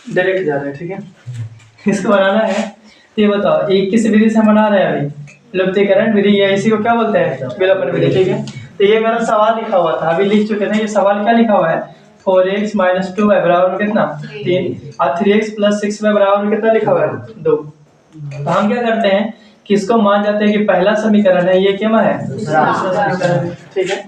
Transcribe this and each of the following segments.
Direct जा रहा है, ठीक है। इसको बनाना है तो ये बताओ ये किस विधि से बना रहे हैं अभी, विलुप्तीकरण विधि, या इसी को क्या बोलते हैं, विलोपन विधि, ठीक है। तो ये मेरा सवाल लिखा हुआ था, अभी लिख चुके थे। ये सवाल क्या लिखा हुआ है, 4x - 2y बराबर कितना 3 और 3x + 6y बराबर कितना लिखा हुआ है 2। तो हम क्या करते हैं कि इसको मान जाते हैं कि पहला समीकरण है, ये क्या है दूसरा समीकरण, ठीक है।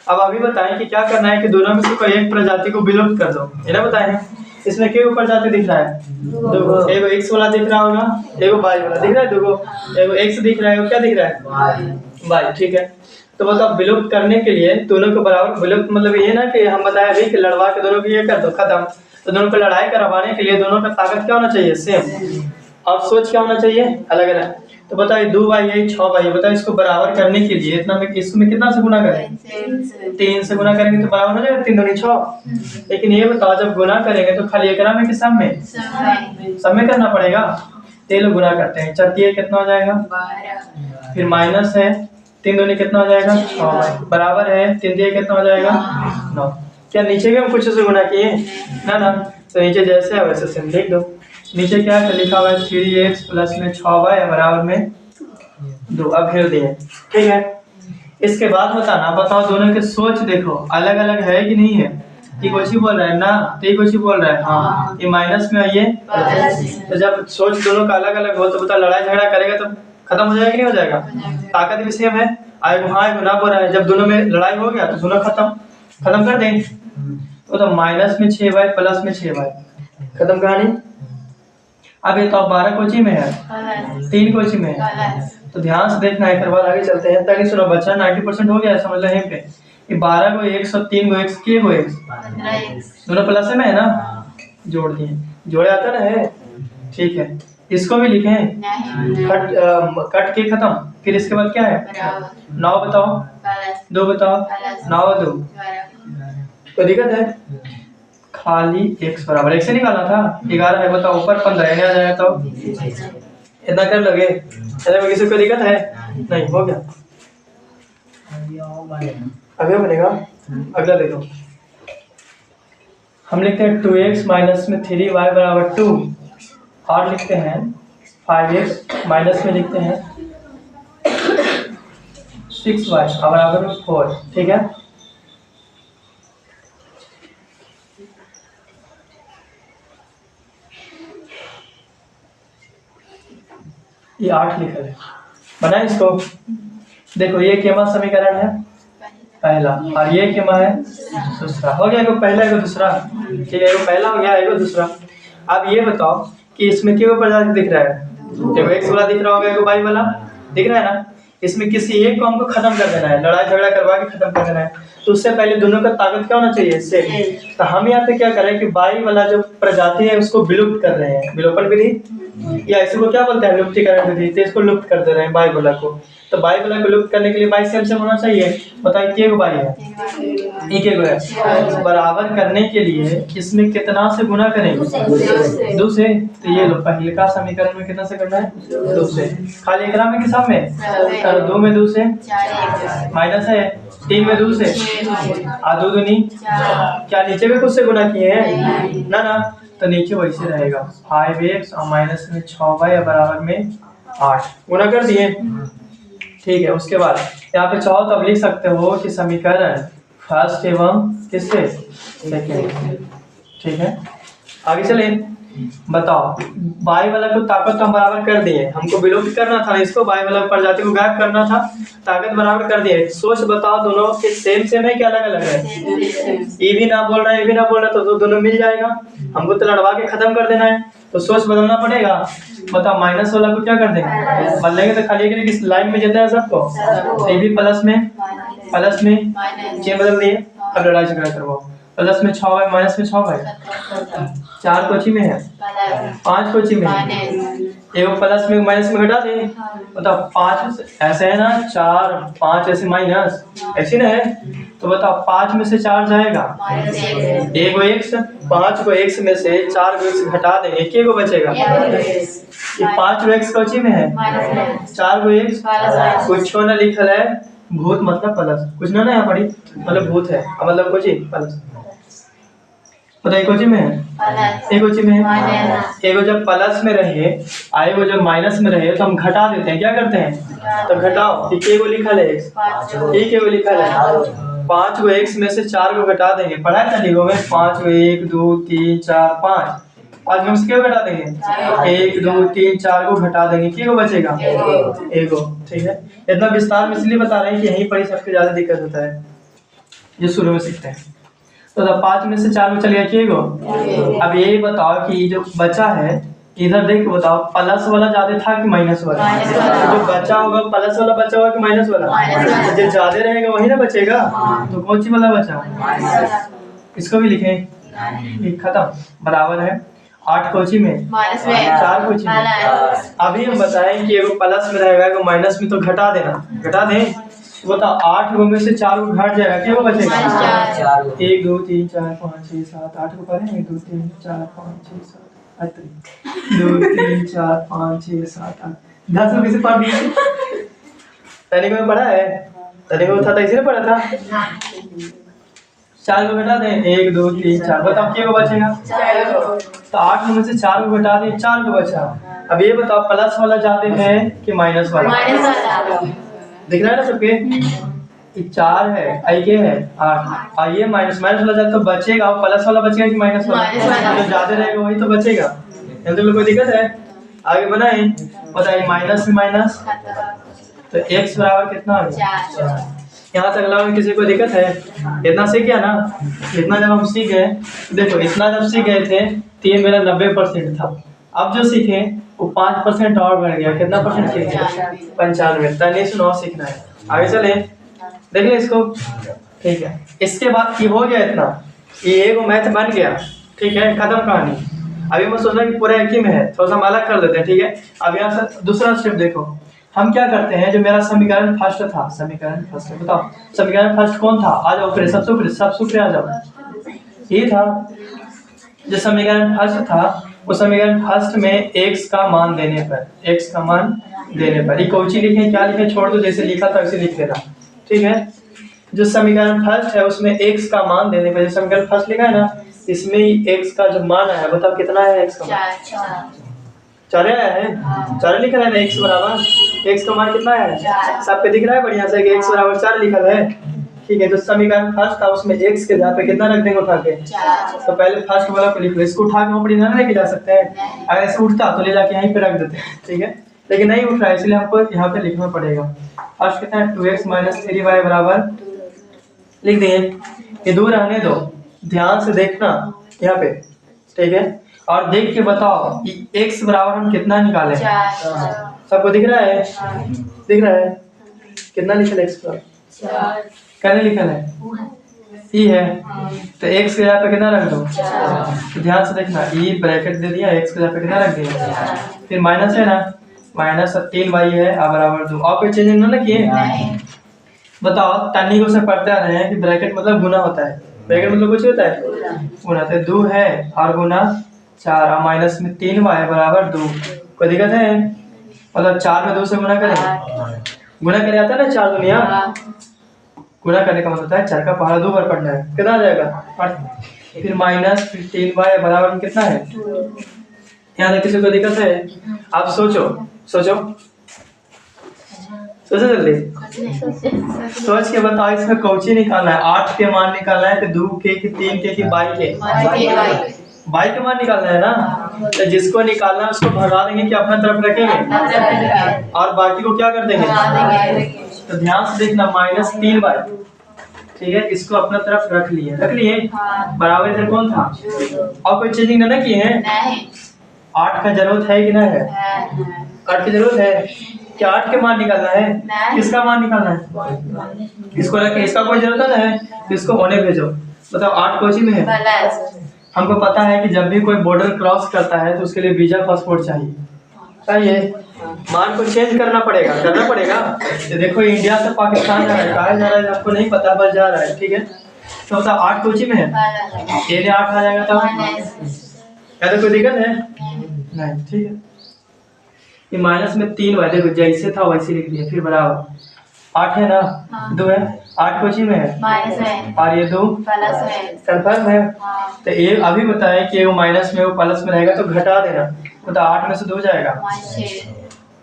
अब अभी बताएं कि क्या करना है कि दोनों में से कोई एक प्रजाति को विलुप्त कर दो, ये ना बताएं। इसमें क्या प्रजाति दिख रहा है, दो, एगो x वाला दिख रहा होगा, एगो y वाला दिख रहा है, देखो एगो x दिख रहा है, एगो क्या दिख रहा है y, ठीक है। तो मतलब विलुप्त करने के लिए दोनों को बराबर, विलुप्त मतलब ये ना कि हम बताया अभी कि लड़वा के दोनों को ये कर दो खत्म। तो दोनों को लड़ाई करवाने के लिए दोनों का ताकत क्या होना चाहिए, सेम, और सोच क्या होना चाहिए, अलग अलग। तो बताओ 2y 6y, बताओ इसको बराबर करने के लिए इतना में इसमें कितना से गुना करें, 3 से गुना करेंगे तो बराबर हो जाएगा 3 दूनी 6। लेकिन ये बताओ जब गुना करेंगे तो खाली एकरा में कि सब में, सब में करना पड़ेगा। तो लोग गुना करते हैं, 4 कितना हो जाएगा 12, फिर माइनस है 3 दूनी कितना हो जाएगा 6, बराबर है 3 दिए कितना हो जाएगा 9। क्या नीचे के हम कुछ से गुना किए ना, तो नीचे जैसे है वैसे सेम लिख दो। नीचे क्या लिखा हुआ है 3x + 6y बराबर में 2, अब हेल दिए, ठीक है। इसके बाद बताना, बताओ दोनों के सोच देखो अलग अलग है कि नहीं है। ये कुछ ही बोल रहा है ना, तो ये कुछ ही बोल रहा है हाँ, ये माइनस में आइए। तो जब सोच दोनों का अलग अलग हो तो बताओ लड़ाई झगड़ा करेगा तो खत्म हो जाएगा कि नहीं हो जाएगा, ताकत भी सेम है। आएगो हाँ आएगो ना बोल रहा है, जब दोनों में लड़ाई हो गया तो दोनों खत्म कर दें। तो माइनस में 6y प्लस में 6y, खत्म कहानी। अब ये तो 12 कोची में है, 3 कोची में है, तो ध्यान से देखना है, फिर बाद आगे चलते हैं। ताकि सुनो बच्चा 90% हो गया समझ लो यहीं पे। ये 12 को x और 3 को x के को x दोनों प्लस में है ना, जोड़ दिए, जोड़े आता ना है, ठीक है। इसको भी लिखें कट के खत्म, फिर इसके बाद क्या है 9 बताओ 2 बताओ 9 2, तो दिक्कत है खाली x बराबर x से निकालना था 11 है, बताओ ऊपर 15 आ जाएगा, तो इतना कर लोगे, किसी को दिक्कत है नहीं, हो गया। अगला बनेगा, अगला देखो हम लिखते हैं 2x माइनस में 3y बराबर 2, और लिखते हैं 5x माइनस में लिखते हैं 6y बराबर 4, ठीक है। ये 8 लिखा है, बना इसको। देखो ये केमा समीकरण है पहला, और ये केमा है दूसरा। हो गया एगो पहला एगो दूसरा, ठीक है, एगो पहला हो गया एगो दूसरा। अब ये बताओ कि इसमें क्यों प्रजाति दिख रहा है, एगो x वाला दिख रहा होगा, एगो y वाला दिख रहा है ना। इसमें किसी एक को हमको खत्म कर देना है, लड़ाई झगड़ा करवा के खत्म कर देना है। तो उससे पहले दोनों का ताकत क्या होना चाहिए, सेम। तो हम यहाँ पे क्या करें कि y वाला जो प्रजाति है उसको विलुप्त कर रहे हैं, विलोपन विधि, या इसको क्या बोलते हैं विलुप्तीकरण विधि। तो इसको लुप्त कर दे रहे हैं y वाला को। तो y वाला को लुप्त करने के लिए y सेम होना चाहिए। बताइए क्या y है, एक है, बराबर करने के लिए इसमें कितना से गुना करेंगे 2 से। तो ये लो पहले का समीकरण में कितना से करना है 2 से, खाली एकरा में कि सब में, 2 में 2 से माइनस है, 3 में 2 से आ 2 दूनी, क्या नीचे में कुछ से गुना किए हैं ना, तो नीचे वैसे रहेगा 5x और माइनस में 6y बराबर में 8, गुना कर दिए, ठीक है। उसके बाद यहाँ पे चाहो तो अब लिख सकते हो कि समीकरण फर्स्ट एवं किससे सेकेंड, ठीक है। आगे चले, बताओ y वाला को ताकत तो हम बराबर कर दिए, हमको विलुप्त करना था इसको, y वाला प्रजाति को गायब करना था, ताकत बराबर कर दिए। सोच बताओ दोनों के सेम है कि अलग अलग है, ये भी ना बोल रहा है ये भी ना बोल रहा, तो दोनों मिल जाएगा। हमको तो लड़वा के खत्म कर देना है, तो सोच बदलना पड़ेगा। बताओ माइनस वाला को क्या कर देंगे, बदलेंगे तो खाली किस लाइन में जितना है सबको, ये भी प्लस में चेन बदल दिए। अब लड़ाई झगड़ा करवाओ, प्लस में 6y माइनस में 6y, 4 कोची में है 5 कोची में है, एगो प्लस में माइनस में घटा दे। बताओ 5 ऐसे है ना, 4 5 ऐसे माइनस ऐसे ना है, तो बताओ 5 में से 4 जाएगा, एगो x, 5 को x में से 4 को x घटा देंगे, एक को बचेगा। ये 5 को x कोची में है, 4 को x, कुछ ना लिखल है भूत मतलब प्लस, कुछ ना यहाँ पड़ी मतलब भूत है मतलब कोची प्लस, बताइए कोची में है, एक कोची में है। एगो जब प्लस में रहे आएगो जब माइनस में रहे तो हम घटा देते हैं, क्या करते हैं, तो घटाओ। एगो लिखल है एक्स, ठीक है, वो लिखल है 5 को एक्स में से 4 को घटा देंगे, पढ़ा है तरीको में 5 को 1 2 3 4 5, 5 में से क्यों घटा देंगे, 1 2 3 4 को घटा देंगे, क्यों बचेगा एगो, ठीक है। इतना विस्तार में इसलिए बता रहे हैं कि यहीं पर ही सबसे ज्यादा दिक्कत होता है जो शुरू में सीखते हैं। तो 5 में से 4 में चल गया किएगो। अब यही बताओ कि जो बचा है इधर देख के बताओ, प्लस वाला ज्यादा था कि माइनस वाला, जो बचा होगा प्लस वाला बचा होगा कि माइनस वाला, जो ज्यादा रहेगा वही ना बचेगा, तो कौन सी वाला बचा, इसको भी लिखें, खत्म, बराबर है 8 कोची में 4 कोची में। अभी हम बताएं कि एगो प्लस में रहेगा एगो माइनस में, तो घटा देना, घटा दें बताओ 8 गो में से 4 को घट जाएगा, क्या बचेगा 1 2 3 4 5 6 7 8 को पढ़े 1 2 3 4 5 6 7 2 3 4 5 6 7 8 10 को किसे पढ़ दिए, तनिक में पढ़ा है, तनिक में था तो इसी ने पढ़ा था। 4 को घटा दें 1 2 3 4, बताओ क्या बचेगा, तो 8 में से 4 को घटा दें 4 को बचा। अब ये बताओ प्लस वाला ज्यादा है कि माइनस वाला, दिख रहा है ना सबके, 4 है आई के है 8, और ये माइनस वाला जाए तो बचेगा, प्लस वाला बचेगा कि माइनस वाला, जो ज्यादा रहेगा वही तो बचेगा, तो कोई दिक्कत है, आगे बनाए बताइए माइनस में माइनस, तो x बराबर कितना आ गया, यहाँ तक लगा किसी को दिक्कत है, इतना सीख गया ना, इतना जब हम सीख गए, देखो इतना जब सीख गए थे तो ये मेरा 90% था, अब जो सीखे वो 5% और बढ़ गया, कितना परसेंट सीख गया 95, तनिक से 9 सीखना है, आगे चले देख ले इसको, ठीक है। इसके बाद ये हो गया इतना, ये एगो मैथ बन गया, ठीक है, खत्म कहानी। अभी मैं सोच रहा कि पूरा एक ही में है, थोड़ा सा हम अलग कर देते हैं, ठीक है। अब यहाँ से दूसरा स्टेप देखो, हम क्या करते हैं, जो मेरा समीकरण फर्स्ट था, समीकरण फर्स्ट बताओ, समीकरण फर्स्ट कौन था, आ जाओ फिर सबसे ऊपर आ जाओ, ये था जो समीकरण फर्स्ट था, उस समीकरण फर्स्ट में x का मान देने पर, x का मान देने पर, ये कोची लिखे क्या लिखे छोड़ दो, जैसे लिखा था वैसे लिख देना, ठीक है। जो समीकरण फर्स्ट है उसमें x का मान देने पर, जो समीकरण फर्स्ट लिखा है ना इसमें x का जो मान आया, बताओ कितना है x का मान, 4 आया है, 4 लिखा है ना, x बराबर x का मान कितना है, सबको दिख रहा है बढ़िया से कि x बराबर 4 लिखा है, ठीक है। जो समीकरण फर्स्ट था उसमें x के जगह पे कितना रख देंगे उठा के, तो पहले फर्स्ट वाला को लिख लो, इसको उठा के ऊपर ना लेके जा सकते हैं, अगर ऐसे उठता तो ले जाके यहीं पे रख देते हैं, ठीक है, लेकिन नहीं उठ रहा है इसलिए हमको यहाँ पे लिखना पड़ेगा। फर्स्ट कितना है 2x - 3y बराबर, लिख दिए, ये दूर रहने दो, ध्यान से देखना यहाँ पे, ठीक है, और देख के बताओ कि x बराबर हम कितना निकाले, सबको दिख रहा है, दिख रहा है कितना लिखा है x पर, कहने लिखा है ई है, तो x के जगह पे कितना रख दो, तो ध्यान से देखना, ई ब्रैकेट दे दिया, x के जगह पे कितना रख दिया, फिर माइनस है ना, माइनस 3y है बराबर 2, और कोई चेंज ना किए, बताओ तनिक से पढ़ते आ रहे हैं कि ब्रैकेट मतलब गुना होता है, ब्रैकेट मतलब कुछ होता है गुना, तो 2 है और गुना 4 और माइनस में 3y बराबर 2, कोई दिक्कत है, मतलब 4 में 2 से गुना करें, गुना करे आता है ना 4 दुनिया, गुना करने का मतलब होता है 4 का पहाड़ा 2 बार पढ़ना है, कितना आ जाएगा, फिर माइनस फिर 3y बराबर कितना है, यहाँ तक किसी को दिक्कत है, आप सोचो सोचो सोचो जल्दी, सोच के बताओ इसमें कौची निकालना है, 8 के मान निकालना है कि 2 के कि 3 के कि 22 के, 22 के मान निकालना है ना, तो जिसको निकालना है उसको भगा देंगे कि अपना तरफ रखेंगे और बाकी को क्या कर देंगे, तो ध्यान से देखना -3y, ठीक है, इसको अपना तरफ रख लिए बराबर, इधर कौन था, और कोई चेंजिंग ना किए हैं, 8 का जरूरत है कि ना है, 8 की जरूरत है, क्या 8 के मान निकालना है, किसका मान निकालना है, इसको रखे, इसका कोई जरूरत ना है, इसको होने भेजो, बताओ 8 कोची में है, हमको पता है कि जब भी कोई बॉर्डर क्रॉस करता है तो उसके लिए वीजा पासपोर्ट चाहिए, मान को चेंज करना पड़ेगा तो देखो इंडिया से पाकिस्तान जा रहा है, कहाँ जा रहा है आपको नहीं पता, बस जा रहा है, ठीक है, तो बताओ 8 कोची में है, ए ने 8 आ जाएगा, तो क्या तो कोई दिक्कत है नहीं, ठीक है, ये -3y देखो जैसे था वैसे लिख दिया, फिर बराबर 8 है ना 2 है, 8 कोची में है माइनस में और ये 2 प्लस में। कंफर्म है। हाँ तो ये अभी बताएं कि वो माइनस में वो प्लस में रहेगा तो घटा देना, मतलब 8 में से 2 जाएगा, -6।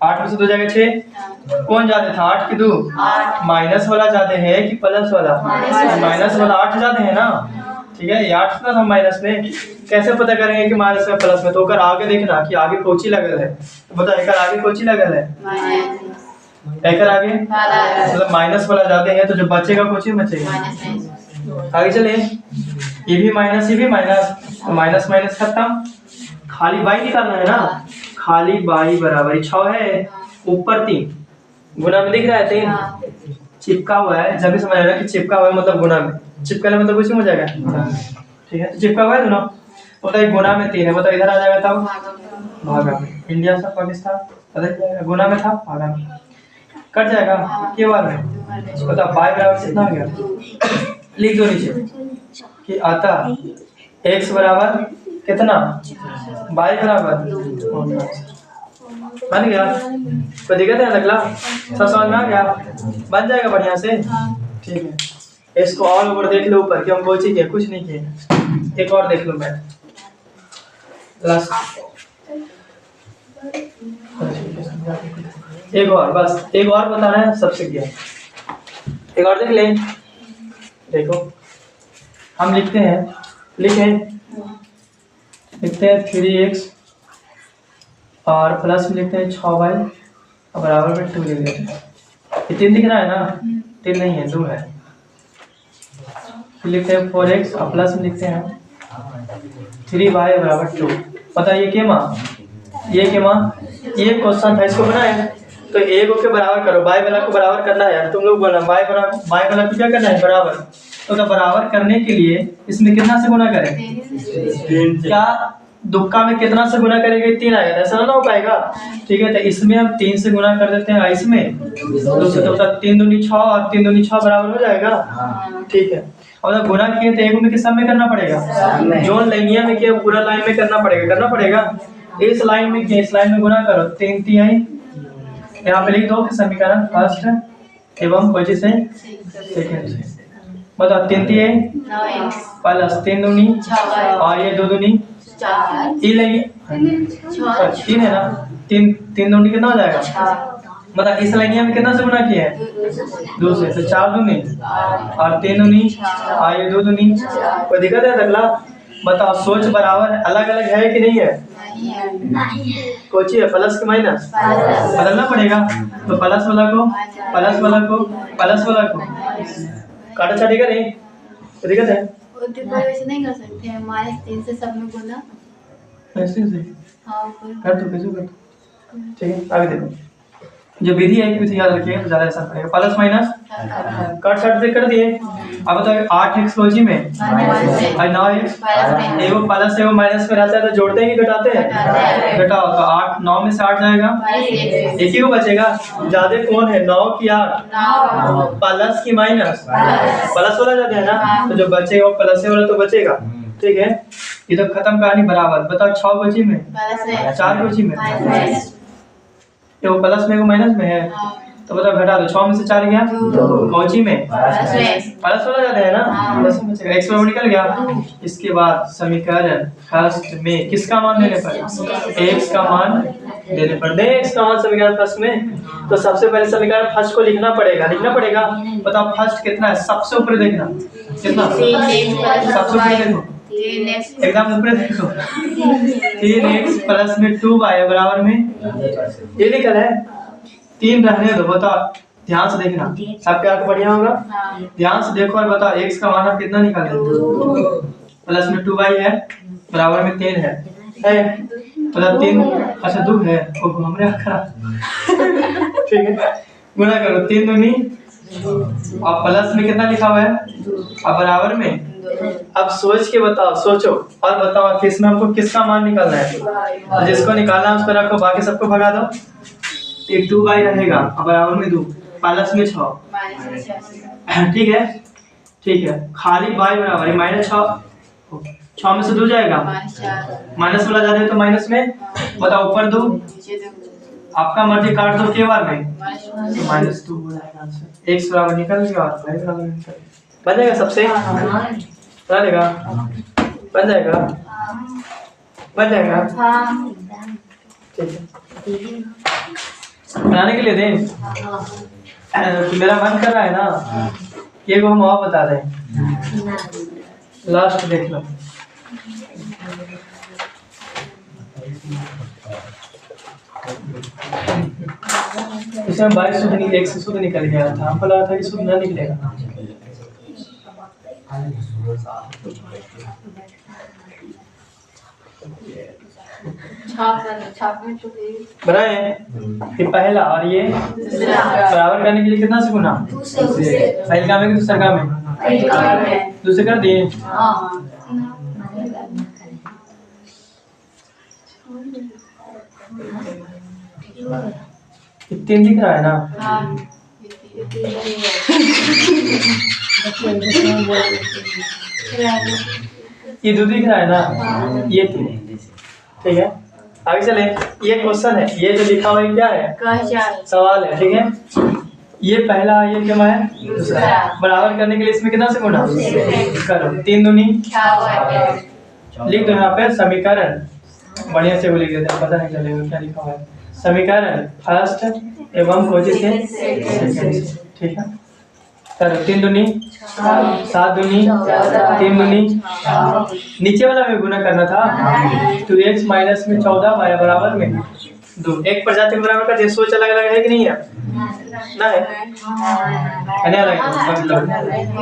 8 में से 2 जाएगा 6। हाँ कौन ज्यादा था 8 की 2? 8 माइनस वाला ज्यादा है कि प्लस वाला? माइनस वाला 8 ज्यादा है ना, ठीक है। ये 8 था माइनस में, कैसे पता करेंगे कि माइनस में प्लस में? तो कर आगे देखना कि आगे कोची लगल है, तो बताओ एकर आगे कोची लगल है, माइनस एकर आगे प्लस मतलब माइनस वाला ज्यादा है तो जो बचेगा कोची बचेगा। माइनस। आगे चले, ये भी माइनस ये भी माइनस, तो माइनस माइनस खत्म, खाली बाई निकालना है ना, खाली बाई बराबर 6 है, ऊपर 3 गुना में दिख रहा है 3 चिपका हुआ है, जब भी समझ आएगा कि चिपका हुआ है मतलब गुना में, चिपकाने मतलब कुछ हो जाएगा, ठीक है। तो चिपका हुआ है दोनों, बताइए गुना में 3 है, बताओ इधर आ जाएगा तब भागा में, इंडिया से पाकिस्तान बदल जाएगा, गुना में था भागा में कट जाएगा के बार में, बताओ बाई बराबर कितना हो गया, लिख दो नीचे कि आता x बराबर कितना, बाई बराबर बन गया। कोई दिक्कत है अगला, सब समझ में आ गया, बन जाएगा बढ़िया से, ठीक है। इसको और ऊपर देख लो, ऊपर कि हम कोई चीज कुछ नहीं किए, एक और देख लो मैं लास्ट, एक और बस, एक और बताना है सबसे किया, एक और देख ले। देखो हम लिखते हैं, लिखते हैं 3x और प्लस में लिखते हैं 6y और बराबर में 2 लिख देते हैं। ये 3 दिख रहा है ना, 3 नहीं है 2 है, फिर लिखते हैं 4x और प्लस में लिखते हैं 3y बराबर 2। पता ये क्या माँ, ये क्या माँ, ये क्वेश्चन था, इसको बनाए तो ए को के बराबर करो, बाई वाला को बराबर करना है यार, तुम लोग बोला बाई वाला को क्या करना है बराबर, तो बराबर करने के लिए इसमें कितना से गुना करें, 3 क्या दुक्का में कितना से गुना करेंगे 3 आएगा, ऐसा ना हो पाएगा, ठीक है। तो इसमें हम 3 से गुना कर देते हैं, इसमें 2 से, तो 3 दूनी 6 और 3 दूनी 6 बराबर हो जाएगा, ठीक है। और जब गुना किए तो एक में किस में करना पड़ेगा, जो लाइनिया में किया पूरा लाइन में करना पड़ेगा, इस लाइन में किया इस लाइन में गुना करो, 3 3 यहाँ पे लिख दो कि समीकरण फर्स्ट एवं कोई से सेकंड से, बताओ 3 3 प्लस 3 दूनी और ये 2 दूनी 4, ये लेंगे 3 है ना, 3 दूनी कितना हो जाएगा, मतलब इस लाइन में कितना से गुना किया है 2 से, तो 4 दूनी और 3 दूनी और ये 2 दूनी, कोई दिक्कत है अगला, बताओ सोच बराबर अलग अलग है कि नहीं है, कोची है प्लस के माइनस बदलना पड़ेगा, तो प्लस वाला को काटा छाटी का नहीं, तो दिक्कत है वैसे नहीं कर सकते हैं, -3 से सब में गुना ऐसे से हाँ कर दो, कैसे कर, ठीक है। आगे देखो जो विधि है कि याद रखिए तो ज्यादा आसान पड़ेगा, प्लस माइनस कट शट से कर दिए। अब बताओ 8x कोजी में और 9x, एगो प्लस एगो माइनस में रहता है तो जोड़ते हैं कि घटाते हैं, घटाओ तो 8 9 में से 8 जाएगा, एक ही को बचेगा, ज्यादा कौन है 9 की 8 प्लस की माइनस, प्लस वाला ज्यादा है ना, तो जो बचेगा वो प्लस वाला तो बचेगा, ठीक है। ये तो खत्म कहानी बराबर। बताओ 6 कोजी में 4 कोजी में, वो प्लस में वो माइनस में है, तो बताओ घटा दो, 6 में से 4 गया कोची में प्लस वाला ज्यादा है ना, प्लस में बचेगा, x बराबर निकल गया। इसके बाद समीकरण फर्स्ट में किसका मान देने पर, x का मान देने पर, दे x का मान समीकरण फर्स्ट में, तो सबसे पहले समीकरण फर्स्ट को लिखना पड़ेगा। बताओ फर्स्ट कितना है, सबसे ऊपर देखना कितना, सबसे ऊपर देखो एकदम ऊपर देखो, 3x प्लस में 2y बराबर में ये लिखा है, 3 रहने दो। बताओ ध्यान से देखना, सबके आगे बढ़िया होगा, ध्यान से देखो और बताओ x का मान आप कितना निकाल देंगे, प्लस में 2y है बराबर में 3 है मतलब 3 अच्छा 2 है, ओ हमरे आखरा ठीक है, गुणा करो 3 दूनी और प्लस में कितना लिखा हुआ है और बराबर में। अब सोच के बताओ, सोचो और बताओ कि इसमें हमको किसका मान निकालना है, जिसको निकालना है उसको रखो, बाकी सबको भगा दो, एक 2y रहेगा और बराबर में 2 प्लस में 6, ठीक है। खाली y बराबर है -6 में से 2 जाएगा, माइनस वाला ज्यादा है तो माइनस में, बताओ ऊपर 2 आपका मर्जी काट दो के बार में -2 हो जाएगा आंसर। x बराबर निकल गया और y बराबर निकल गया। बन जाएगा सबसे बना लेगा बन जाएगा बन जाएगा ठीक है बनाने के लिए दें तो मेरा मन कर रहा है ना ये को हम और बता रहे हैं लास्ट देख लो इसमें 22 शुद्ध नहीं 1 शुद्ध निकल गया था हमको लगा था कि शुद्ध ना निकलेगा बनाए ये पहला और ये बराबर करने के लिए कितना से गुना पहले काम है कि दूसरा काम है दूसरे कर दिए तीन दिख रहा है ना ये दो दिख रहा है ना ये तीन ठीक है आगे चले ये क्वेश्चन है ये जो लिखा हुआ है क्या है सवाल है ठीक है ये पहला ये क्या है दूसरा बराबर करने के लिए इसमें कितना से गुना करो 3 दूनी लिख दो यहाँ पे समीकरण बढ़िया से वो लिख देते हैं पता नहीं चलेगा क्या लिखा हुआ है समीकरण फर्स्ट एवं खोजे से ठीक है करो 3 दूनी 7 दूनी 3 दूनी नीचे वाला में गुना करना था 2x माइनस में 14 y बराबर में 2 एक प्रजाति बराबर का सोच अलग अलग है कि नहीं है ना है अलग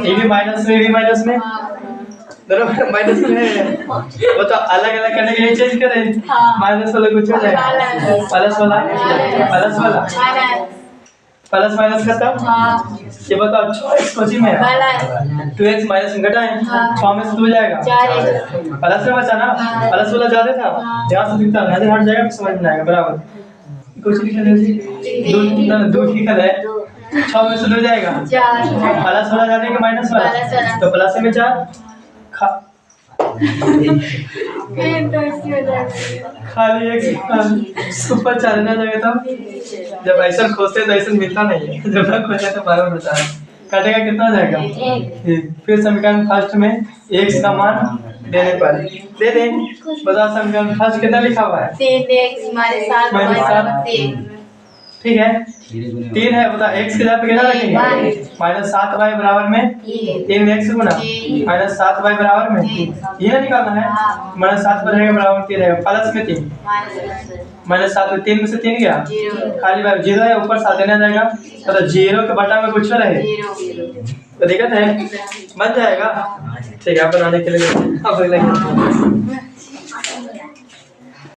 ये भी माइनस में दोनों माइनस में वो तो अलग अलग करने के लिए चेंज करें माइनस वाला कुछ हो जाएगा प्लस माइनस खत्म ये बताओ 6x कोची में 2x माइनस में घटाएं 6 में से 2 जाएगा प्लस में बचा ना प्लस वाला ज्यादा था ध्यान से दिखता है हट जाएगा समझ में आएगा बराबर कुछ लिखा है 2 लिखा है 6 में से 2 जाएगा प्लस वाला जाने के माइनस वाला तो प्लस में 4 खाली एक सुपर चलना जाएगा तब जब ऐसा खोजते तो ऐसा मिलता नहीं है जब ना खोजे तो बार बार बता काटेगा कितना जाएगा फिर समीकरण फर्स्ट में x का मान देने पर दे दें बता समीकरण फर्स्ट कितना लिखा हुआ है 3x -7 ठीक है 3 है बता x के जगह पे कितना रखेंगे -7y बराबर में 3 में x गुना -7y बराबर में 3 ये निकालना है -7 पर रहेगा बराबर 3 रहेगा प्लस में 3 -7 में 3 में से 3 गया खाली बार 0 है ऊपर 7 देना जाएगा मतलब 0 के बटा में कुछ रहे तो दिक्कत है बन जाएगा ठीक है बनाने के लिए अब